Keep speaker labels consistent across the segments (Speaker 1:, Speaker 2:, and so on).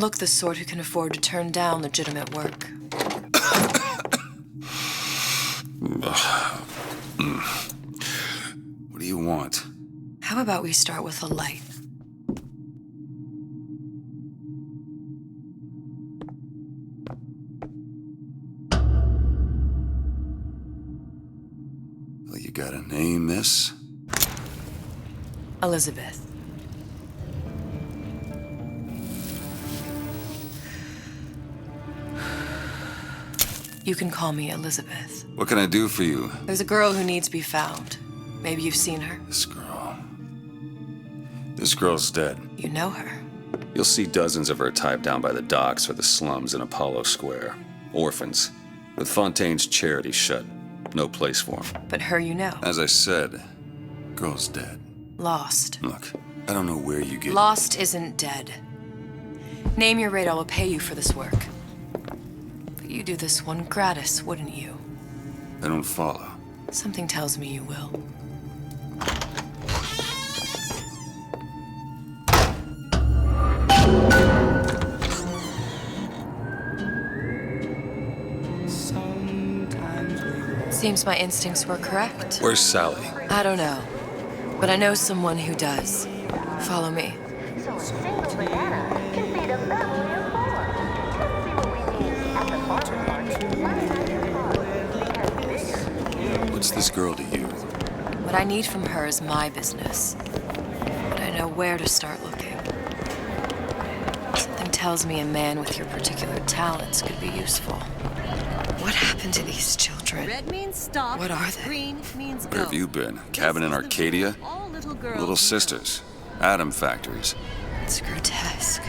Speaker 1: look the sort who can afford to turn down legitimate work.
Speaker 2: What do you want?
Speaker 1: How about we start with a light?
Speaker 2: Well, you got a name, miss?
Speaker 1: Elizabeth. You can call me Elizabeth.
Speaker 2: What can I do for you?
Speaker 1: There's a girl who needs to be found. Maybe you've seen her.
Speaker 2: This girl's dead.
Speaker 1: You know her.
Speaker 2: You'll see dozens of her tied down by the docks or the slums in Apollo Square. Orphans. With Fontaine's charity shut. No place for them.
Speaker 1: But her you know.
Speaker 2: As I said, girl's dead.
Speaker 1: Lost.
Speaker 2: Look, I don't know where you get...
Speaker 1: Lost isn't dead. Name your rate, I will pay you for this work. But you do this one gratis, wouldn't you?
Speaker 2: I don't follow.
Speaker 1: Something tells me you will. Seems my instincts were correct.
Speaker 2: Where's Sally?
Speaker 1: I don't know. But I know someone who does. Follow me.
Speaker 3: So a single banana can feed a family of four. Let's see what we need at the farmer's market.
Speaker 2: What's this girl to you?
Speaker 1: What I need from her is my business. But I know where to start looking. Something tells me a man with your particular talents could be useful. What happened to these children?
Speaker 4: Red means stop.
Speaker 1: What are they?
Speaker 4: Green means go.
Speaker 2: Where have you been? Cabin in Arcadia?
Speaker 4: All little girls
Speaker 2: Little
Speaker 4: know.
Speaker 2: sisters. Atom factories.
Speaker 1: It's grotesque.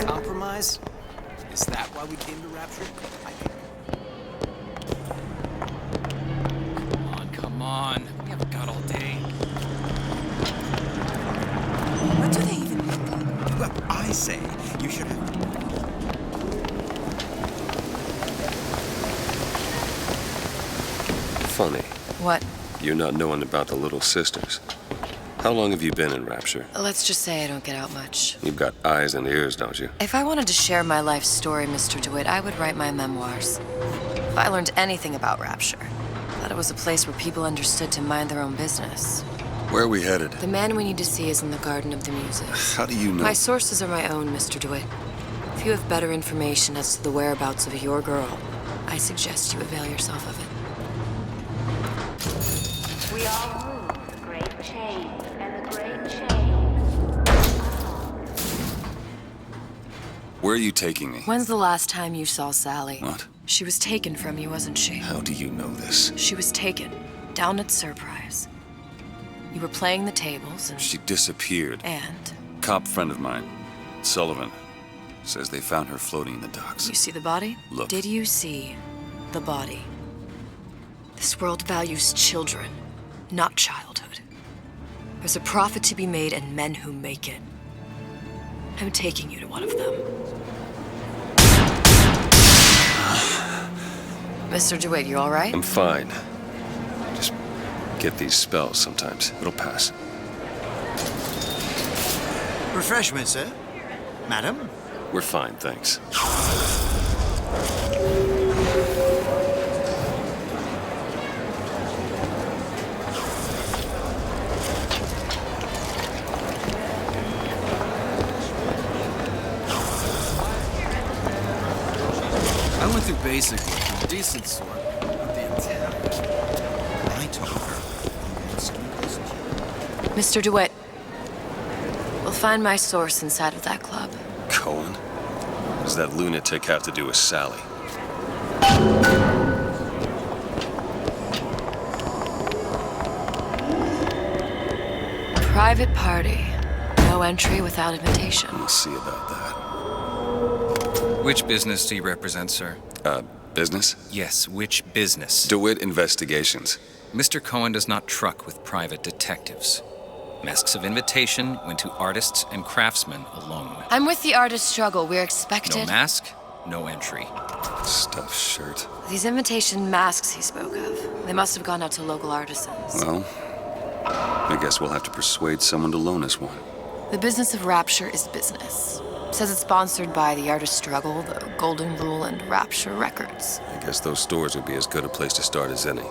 Speaker 5: Compromise? Is that why we came to Rapture? Come on. We haven't got all day. What do they even look like? Well, I say you should have...
Speaker 2: Funny.
Speaker 1: What?
Speaker 2: You not knowing about the little sisters. How long have you been in Rapture?
Speaker 1: Let's just say I don't get out much.
Speaker 2: You've got eyes and ears, don't you?
Speaker 1: If I wanted to share my life story, Mr. DeWitt, I would write my memoirs. If I learned anything about Rapture, I thought it was a place where people understood to mind their own business.
Speaker 2: Where are we headed?
Speaker 1: The man we need to see is in the Garden of the Muses.
Speaker 2: How do you know?
Speaker 1: My sources are my own, Mr. DeWitt. If you have better information as to the whereabouts of your girl, I suggest you avail yourself of it.
Speaker 3: We all move the great chain, and the great chain.
Speaker 2: Where are you taking me?
Speaker 1: When's the last time you saw Sally?
Speaker 2: What?
Speaker 1: She was taken from you, wasn't she?
Speaker 2: How do you know this?
Speaker 1: She was taken, down at Surprise. You were playing the tables and...
Speaker 2: She disappeared.
Speaker 1: And?
Speaker 2: Cop friend of mine, Sullivan, says they found her floating in the docks.
Speaker 1: You see the body?
Speaker 2: Look.
Speaker 1: Did you see the body? This world values children, not childhood. There's a profit to be made and men who make it. I'm taking you to one of them. Mr. DeWitt, you all right?
Speaker 2: I'm fine. Just get these spells sometimes. It'll pass.
Speaker 5: Refreshment, sir? Madam?
Speaker 2: We're fine, thanks.
Speaker 5: I went through basic, a decent sort, but the Italians. I told her.
Speaker 1: Mr. DeWitt, we'll find my source inside of that club.
Speaker 2: Cohen? What does that lunatic have to do with Sally?
Speaker 1: Private party. No entry without invitation.
Speaker 2: We'll see about that.
Speaker 6: Which business do you represent, sir?
Speaker 2: Business?
Speaker 6: Yes, which business?
Speaker 2: DeWitt Investigations.
Speaker 6: Mr. Cohen does not truck with private detectives. Masks of invitation went to artists and craftsmen alone.
Speaker 1: I'm with the artist struggle. We're expected.
Speaker 6: No mask, no entry.
Speaker 2: Stuffed shirt.
Speaker 1: These imitation masks he spoke of, they must have gone out to local artisans.
Speaker 2: Well, I guess we'll have to persuade someone to loan us one.
Speaker 1: The business of Rapture is business. Says it's sponsored by the Artist Struggle, the Golden Rule, and Rapture Records.
Speaker 2: I guess those stores would be as good a place to start as any.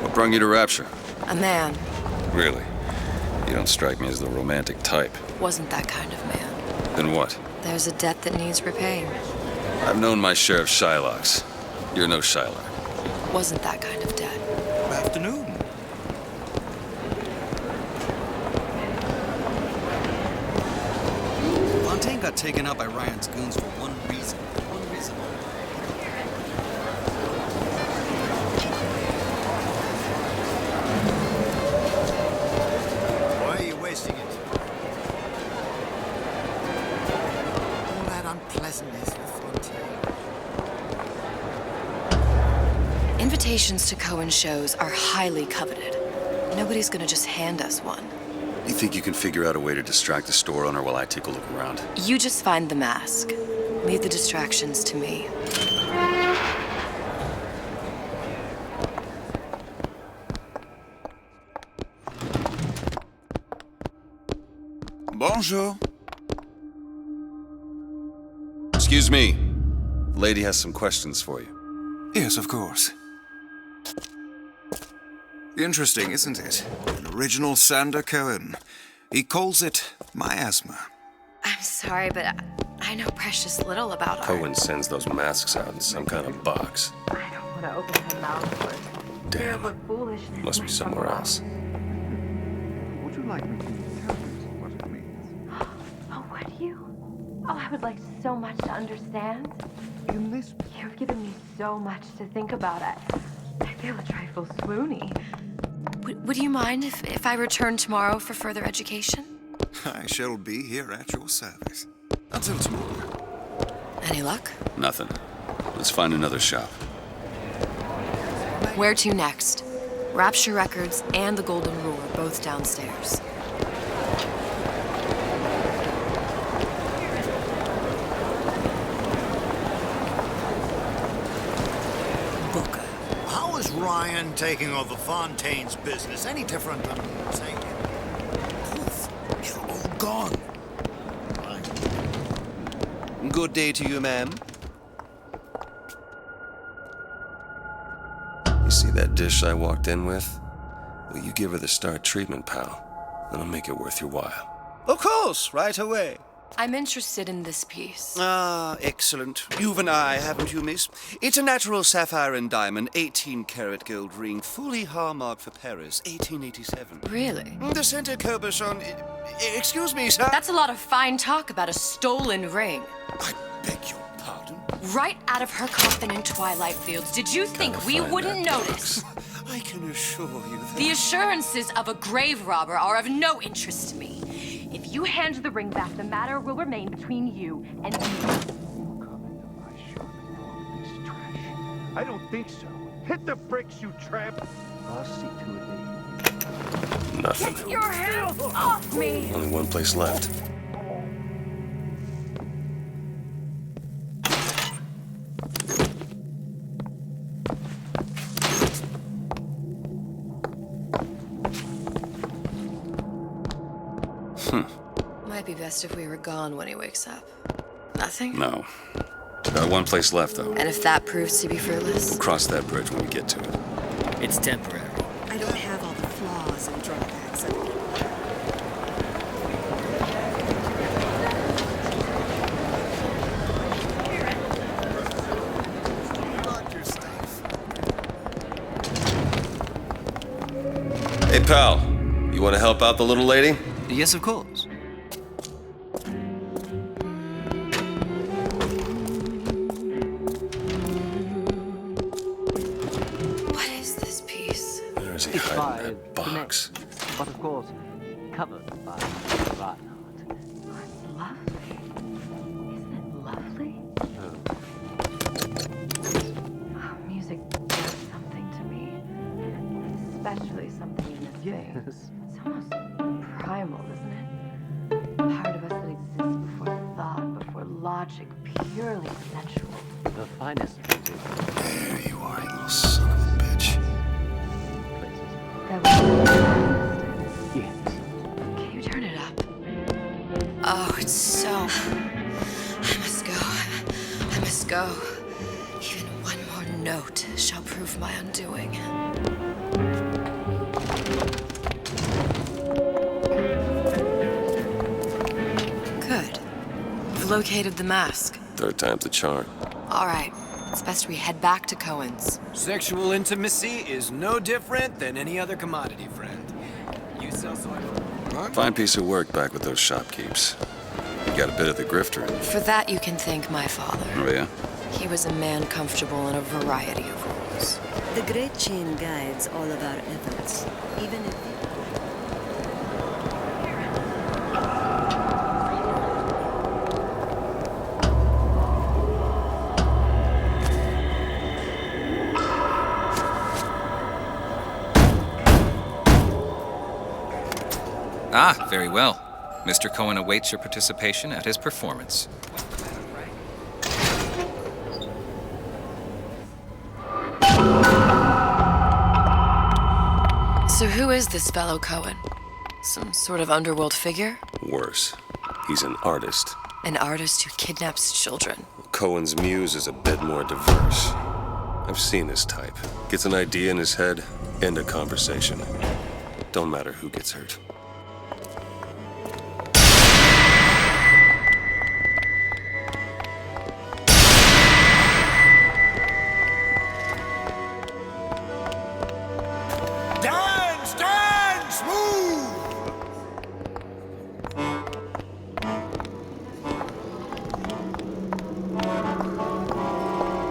Speaker 2: What brought you to Rapture?
Speaker 1: A man.
Speaker 2: Really? You don't strike me as the romantic type.
Speaker 1: Wasn't that kind of man.
Speaker 2: Then what?
Speaker 1: There's a debt that needs repaying.
Speaker 2: I've known my share of Shylocks. You're no Shylock.
Speaker 1: Wasn't that kind of debt.
Speaker 5: Afternoon. Fontaine got taken out by Ryan's goons for one reason. One reason.
Speaker 4: Why are you wasting it? All that unpleasantness with Fontaine.
Speaker 1: Invitations to Cohen shows are highly coveted. Nobody's gonna just hand us one.
Speaker 2: You think you can figure out a way to distract the store owner while I take a look around?
Speaker 1: You just find the mask. Leave the distractions to me.
Speaker 5: Bonjour.
Speaker 2: Excuse me. The lady has some questions for you.
Speaker 5: Yes, of course. Interesting, isn't it? An original Sander Cohen. He calls it miasma.
Speaker 1: I'm sorry, but I know precious little about art.
Speaker 2: Cohen sends those masks out in some kind of box.
Speaker 3: I don't want to open my mouth for
Speaker 2: Damn.
Speaker 3: but foolishness.
Speaker 2: Must be somewhere else.
Speaker 7: Would you like me to tell you what it means?
Speaker 3: Oh, would you? Oh, I would like so much to understand.
Speaker 7: In this
Speaker 3: You've given me so much to think about. I feel a trifle swoony.
Speaker 1: Would you mind if I return tomorrow for further education?
Speaker 5: I shall be here at your service. Until tomorrow.
Speaker 1: Any luck?
Speaker 2: Nothing. Let's find another shop.
Speaker 1: Where to next? Rapture Records and the Golden Rule are both downstairs. Booker.
Speaker 4: How is Ryan taking over Fontaine's business any different than, say, poof, they're all gone. Right.
Speaker 8: Good day to you, ma'am.
Speaker 2: You see that dish I walked in with? Well, you give her the Star treatment, pal. That'll make it worth your while.
Speaker 8: Of course, right away.
Speaker 1: I'm interested in this piece.
Speaker 8: Ah, excellent. You've an eye, haven't you, miss? It's a natural sapphire and diamond, 18-karat gold ring, fully hallmarked for Paris, 1887.
Speaker 1: Really?
Speaker 8: The center cabochon... Excuse me, sir.
Speaker 1: That's a lot of fine talk about a stolen ring.
Speaker 8: I beg your pardon.
Speaker 1: Right out of her coffin in Twilight Fields. Did you think
Speaker 2: Gotta
Speaker 1: we
Speaker 2: find
Speaker 1: wouldn't
Speaker 2: that
Speaker 1: notice?
Speaker 8: I can assure you that...
Speaker 1: The assurances of a grave robber are of no interest to me. If you hand the ring back, the matter will remain between you and me.
Speaker 7: comment on my shop and all this trash? I don't think so. Hit the bricks, you tramp! I'll see to it.
Speaker 2: Nothing.
Speaker 1: Get your hands off me!
Speaker 2: Only one place left.
Speaker 1: Might be best if we were gone when he wakes up. Nothing?
Speaker 2: No. Got one place left, though.
Speaker 1: And if that proves to be fruitless?
Speaker 2: Cross that bridge when we get to it.
Speaker 6: It's temporary.
Speaker 9: I don't have all the flaws and drawbacks of it.
Speaker 2: Hey, pal. You want to help out the little lady?
Speaker 5: Yes, of course.
Speaker 1: What is this piece?
Speaker 2: Where is he hiding that box?
Speaker 10: But of course, covered by rotten art.
Speaker 3: Lovely. Isn't it lovely? logic purely sensual.
Speaker 10: The finest music.
Speaker 2: There you are, you little son of a bitch.
Speaker 3: That was
Speaker 10: Yes.
Speaker 1: Can you turn it up? Oh, it's so... I must go. I must go. Even one more note shall prove my undoing. Good. We've located the mask.
Speaker 2: Third time's the charm.
Speaker 1: All right. It's best we head back to Cohen's.
Speaker 5: Sexual intimacy is no different than any other commodity, friend. You sell soy.
Speaker 2: Fine piece of work back with those shopkeeps. You got a bit of the grifter in you.
Speaker 1: For that, you can thank my father.
Speaker 2: Oh, yeah?
Speaker 1: He was a man comfortable in a variety of roles.
Speaker 9: The Great Chain guides all of our efforts, even if...
Speaker 6: Ah, very well. Mr. Cohen awaits your participation at his performance.
Speaker 1: So who is this fellow Cohen? Some sort of underworld figure?
Speaker 2: Worse. He's an artist.
Speaker 1: An artist who kidnaps children.
Speaker 2: Cohen's muse is a bit more diverse. I've seen this type. Gets an idea in his head, end a conversation. Don't matter who gets hurt.
Speaker 4: Dance, dance, move!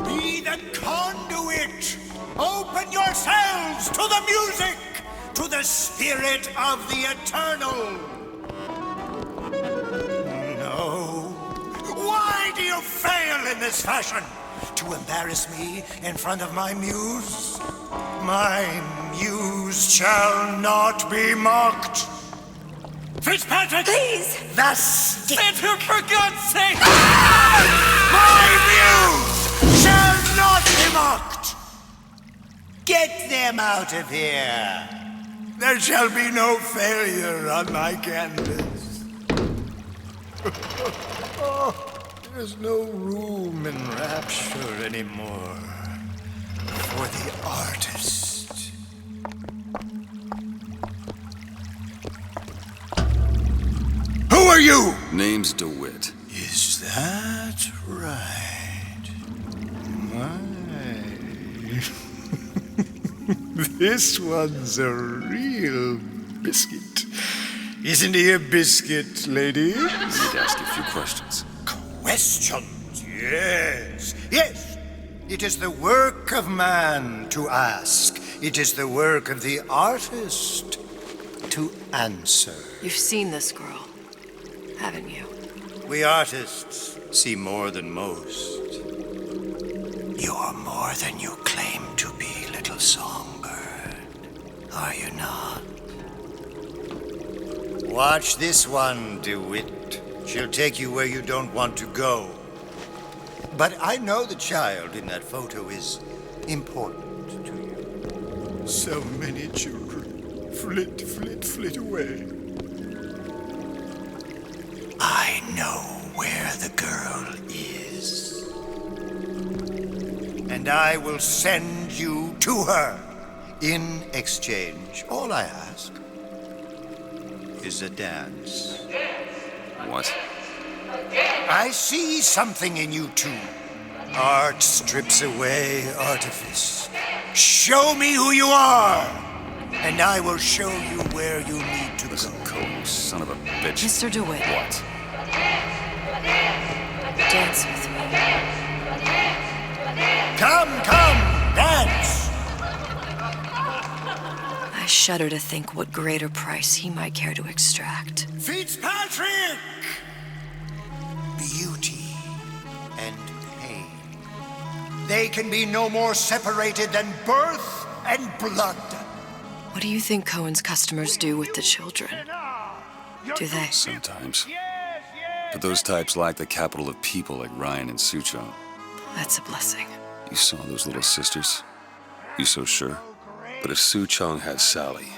Speaker 4: Be the conduit! Open yourselves to the music, to the spirit of the eternal! No. Why do you fail in this fashion? To embarrass me in front of my muse? My muse shall not be mocked. Fitzpatrick!
Speaker 1: Please!
Speaker 4: The stick!
Speaker 5: For God's sake!
Speaker 4: My muse shall not be mocked! Get them out of here! There shall be no failure on my canvas. There's no room in rapture anymore for the artist. Who are you?
Speaker 2: Name's DeWitt.
Speaker 4: Is that right? My. This one's a real biscuit. Isn't he a biscuit, ladies?
Speaker 2: Need to ask you a few questions.
Speaker 4: Questions, yes. Yes. It is the work of man to ask. It is the work of the artist to answer.
Speaker 1: You've seen this girl, haven't you?
Speaker 4: We artists see more than most. You are more than you claim to be, little songbird. Are you not? Watch this one, DeWitt. She'll take you where you don't want to go. But I know the child in that photo is important to you. So many children flit, flit, flit away. I know where the girl is. And I will send you to her. In exchange, all I ask is a dance.
Speaker 2: What?
Speaker 4: I see something in you two. Art strips away artifice. Show me who you are, and I will show you where you need to
Speaker 2: Listen,
Speaker 4: go.
Speaker 2: Cohen, son of a bitch.
Speaker 1: Mr. DeWitt.
Speaker 2: What?
Speaker 1: Dance with me.
Speaker 4: Come, dance!
Speaker 1: I shudder to think what greater price he might care to extract.
Speaker 4: Fitzpatrick! Beauty and pain. They can be no more separated than birth and blood.
Speaker 1: What do you think Cohen's customers do with the children? Do they?
Speaker 2: Sometimes.
Speaker 7: Yes, yes!
Speaker 11: But those types lack the capital of people like Ryan and Suchong.
Speaker 1: That's a blessing.
Speaker 11: You saw those little sisters? You so sure?
Speaker 2: But if Suchong had Sally,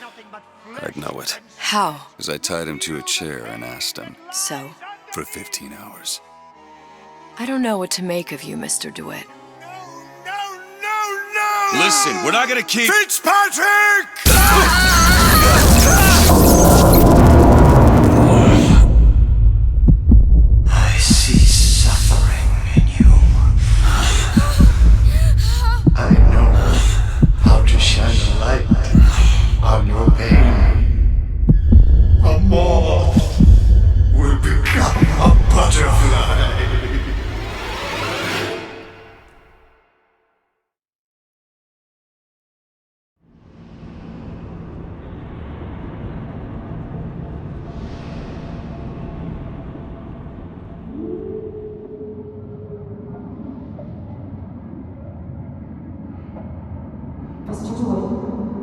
Speaker 2: I'd know it.
Speaker 1: How?
Speaker 11: As I tied him to a chair and asked him.
Speaker 1: So?
Speaker 11: For 15 hours.
Speaker 1: I don't know what to make of you, Mr. DeWitt.
Speaker 4: No!
Speaker 11: Listen, we're not gonna keep...
Speaker 4: Fitzpatrick! I see suffering in you. I know how to shine a light on your pain. A moth will become a butterfly.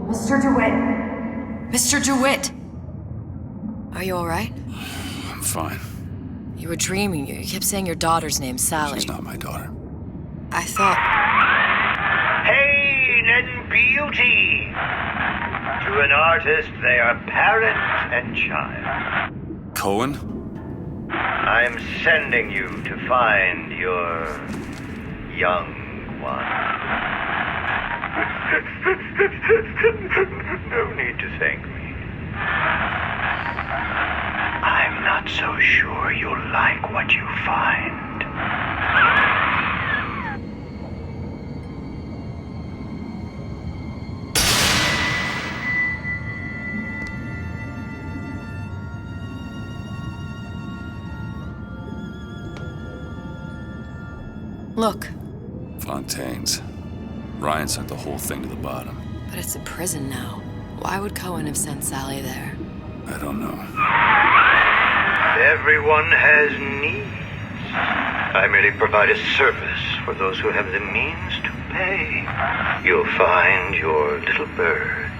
Speaker 1: Mr. DeWitt! Mr. DeWitt! Are you alright?
Speaker 11: I'm fine.
Speaker 1: You were dreaming. You kept saying your daughter's name, Sally.
Speaker 11: She's not my daughter.
Speaker 1: I thought...
Speaker 7: Pain and beauty. To an artist, they are parent and child.
Speaker 11: Cohen?
Speaker 7: I'm sending you to find your young one. No need to thank me. I'm not so sure you'll like what you find.
Speaker 1: Look.
Speaker 11: Fontaine's. Ryan sent the whole thing to the bottom.
Speaker 1: But it's a prison now. Why would Cohen have sent Sally there?
Speaker 11: I don't know.
Speaker 7: Everyone has needs. I merely provide a service for those who have the means to pay. You'll find your little bird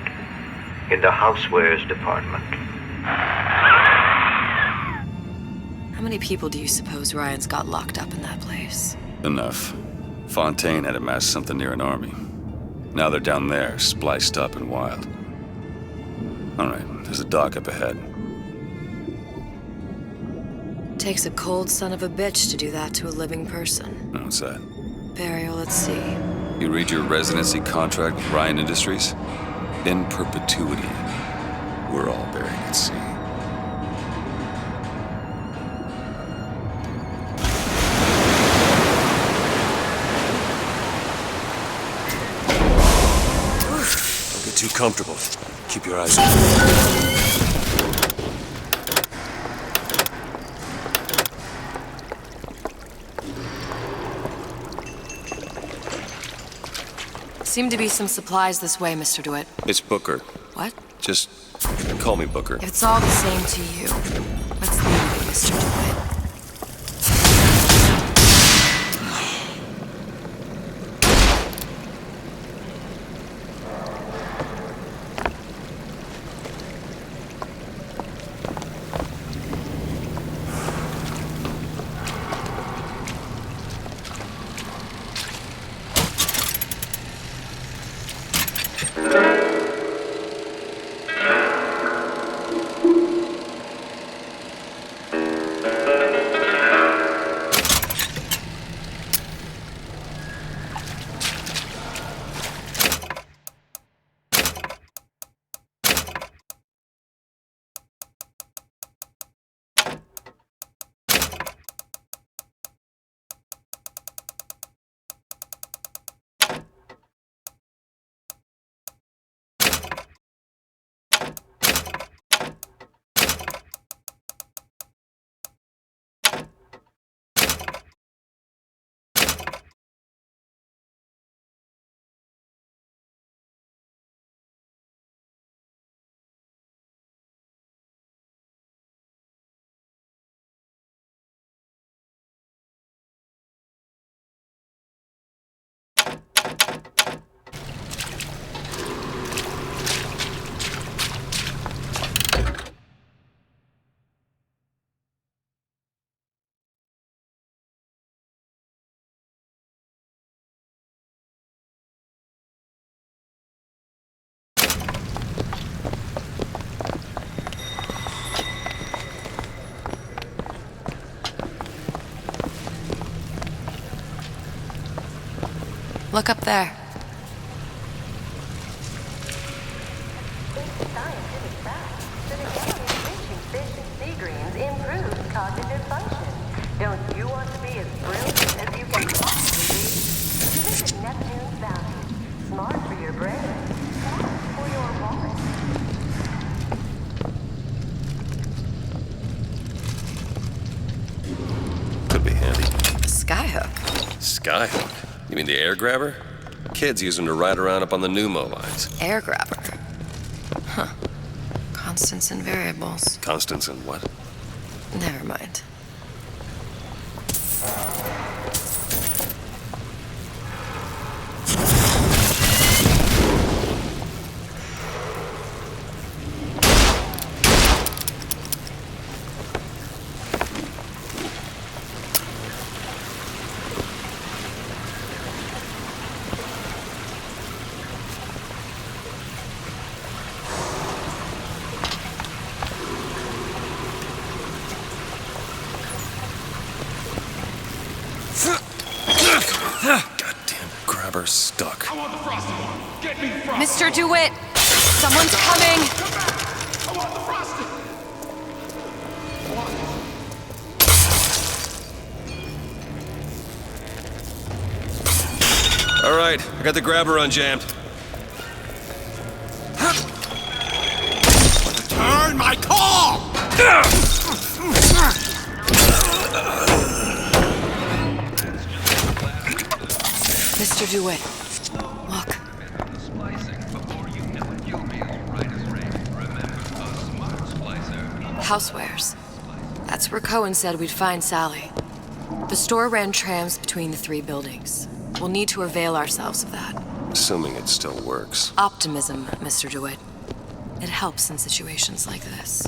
Speaker 7: in the housewares department.
Speaker 1: How many people do you suppose Ryan's got locked up in that place?
Speaker 11: Enough. Fontaine had amassed something near an army. Now they're down there, spliced up and wild. All right, there's a dock up ahead.
Speaker 1: Takes a cold son of a bitch to do that to a living person.
Speaker 11: What's that?
Speaker 1: Burial at sea.
Speaker 11: You read your residency contract with Ryan Industries? In perpetuity, we're all buried at sea.
Speaker 2: Don't get too comfortable. Keep your eyes open.
Speaker 1: Seem to be some supplies this way, Mr. DeWitt.
Speaker 2: It's Booker.
Speaker 1: What?
Speaker 2: Just call me Booker.
Speaker 1: If it's all the same to you, let's leave it, Mr. DeWitt. Look up there.
Speaker 3: It's scientific fact that occasionally switching fish and sea greens improves cognitive function. Don't you want to be as brilliant as you can possibly be? Visit Neptune's Bounty. Smart for your brain, smart for your wallet.
Speaker 2: Could be handy.
Speaker 1: A skyhook.
Speaker 2: Skyhook? You mean the air grabber? Kids use them to ride around up on the pneumo lines.
Speaker 1: Air grabber. Huh. Constants and variables.
Speaker 2: Constants and what?
Speaker 1: Never mind.
Speaker 2: Goddamn grabber stuck.
Speaker 12: I want the frosted one. Get me frosted.
Speaker 1: Mr. DeWitt! Someone's coming!
Speaker 12: Come back. I want the frosted.
Speaker 2: All right, I got the grabber unjammed.
Speaker 12: Turn my call.
Speaker 1: Mr. DeWitt, look. Housewares. That's where Cohen said we'd find Sally. The store ran trams between the three buildings. We'll need to avail ourselves of that.
Speaker 2: Assuming it still works.
Speaker 1: Optimism, Mr. DeWitt. It helps in situations like this.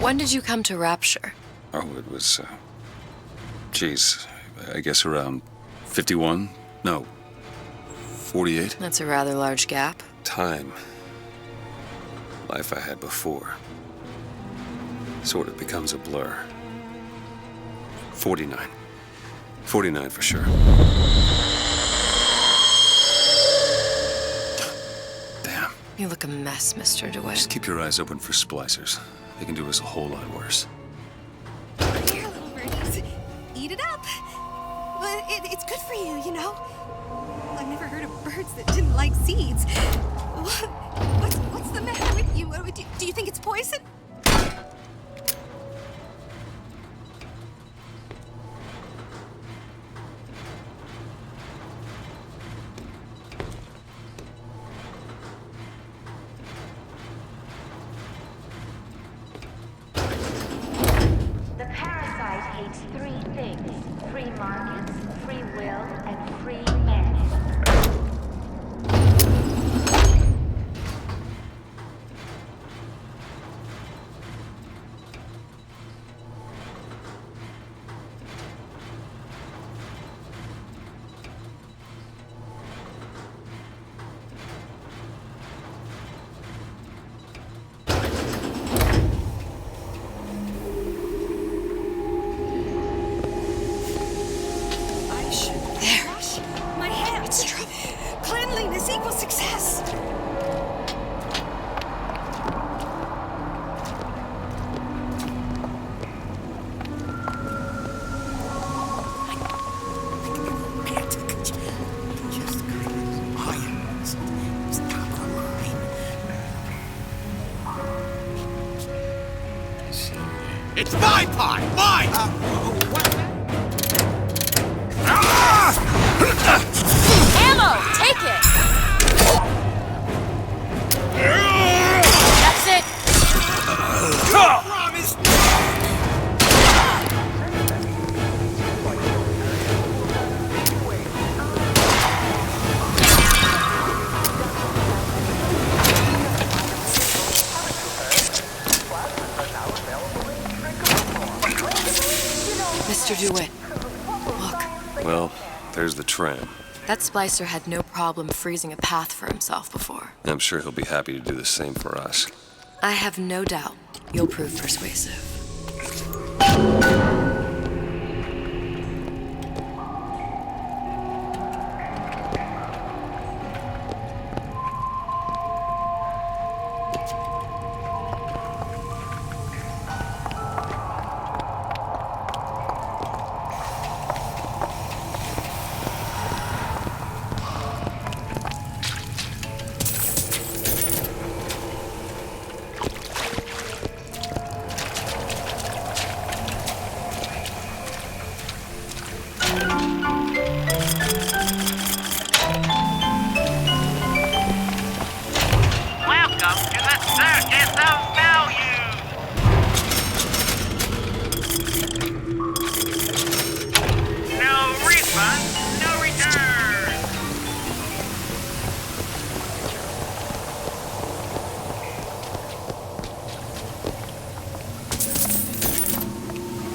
Speaker 1: When did you come to Rapture?
Speaker 11: Oh, it was, geez, I guess around 51? No, 48?
Speaker 1: That's a rather large gap.
Speaker 2: Time. Life I had before. Sort of becomes a blur. 49. 49 for sure. Damn.
Speaker 1: You look a mess, Mr. DeWitt.
Speaker 11: Just keep your eyes open for splicers. They can do us a whole lot worse.
Speaker 13: Here, little birdies. Eat it up. But it's good for you, you know? I've never heard of birds that didn't like seeds. What's the matter with you? Do you think it's poison?
Speaker 3: The parasite hates three things: free markets, free will, and free men.
Speaker 13: My hands. It's trouble. Cleanliness equals success.
Speaker 12: It's my pie. Mine.
Speaker 1: Ammo! Take it! That's it!
Speaker 12: Promise.
Speaker 1: DeWitt, look.
Speaker 2: Well, there's the tram.
Speaker 1: That splicer had no problem freezing a path for himself before.
Speaker 2: I'm sure he'll be happy to do the same for us.
Speaker 1: I have no doubt you'll prove persuasive.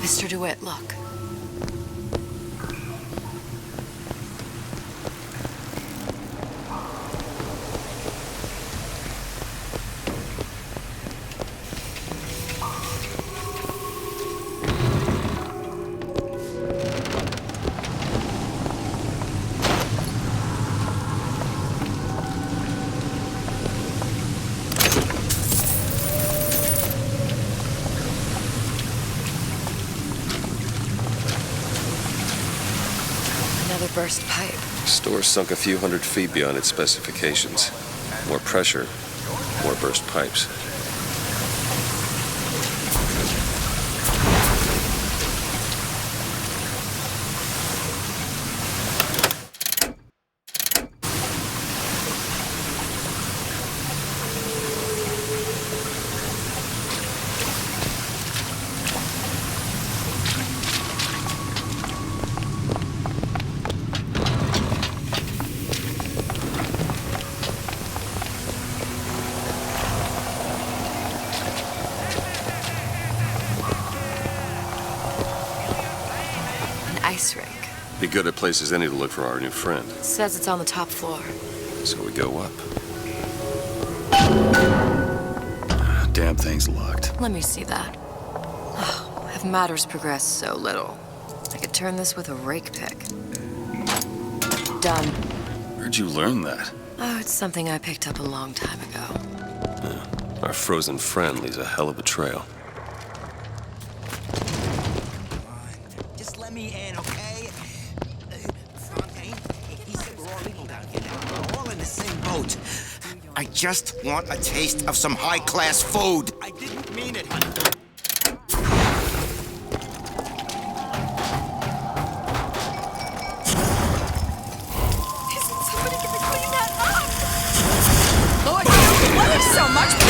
Speaker 1: Mr. DeWitt, look. Another burst pipe.
Speaker 2: Store sunk a few hundred feet beyond its specifications. More pressure, more burst pipes.
Speaker 1: Ice rink.
Speaker 2: Be good at places any to look for our new friend.
Speaker 1: Says it's on the top floor.
Speaker 2: So we go up.
Speaker 11: Damn thing's locked.
Speaker 1: Let me see that. Oh, have matters progressed so little? I could turn this with a rake pick. Done.
Speaker 11: Where'd you learn that?
Speaker 1: Oh, it's something I picked up a long time ago.
Speaker 2: Yeah. Our frozen friend leaves a hell of a trail.
Speaker 14: Just let me in, okay? Fontaine, he said we're all equal down here now. We're all in the same boat. I just want a taste of some high-class food. I didn't mean it, honey.
Speaker 13: Somebody can clean that up! Lord, you love it so much.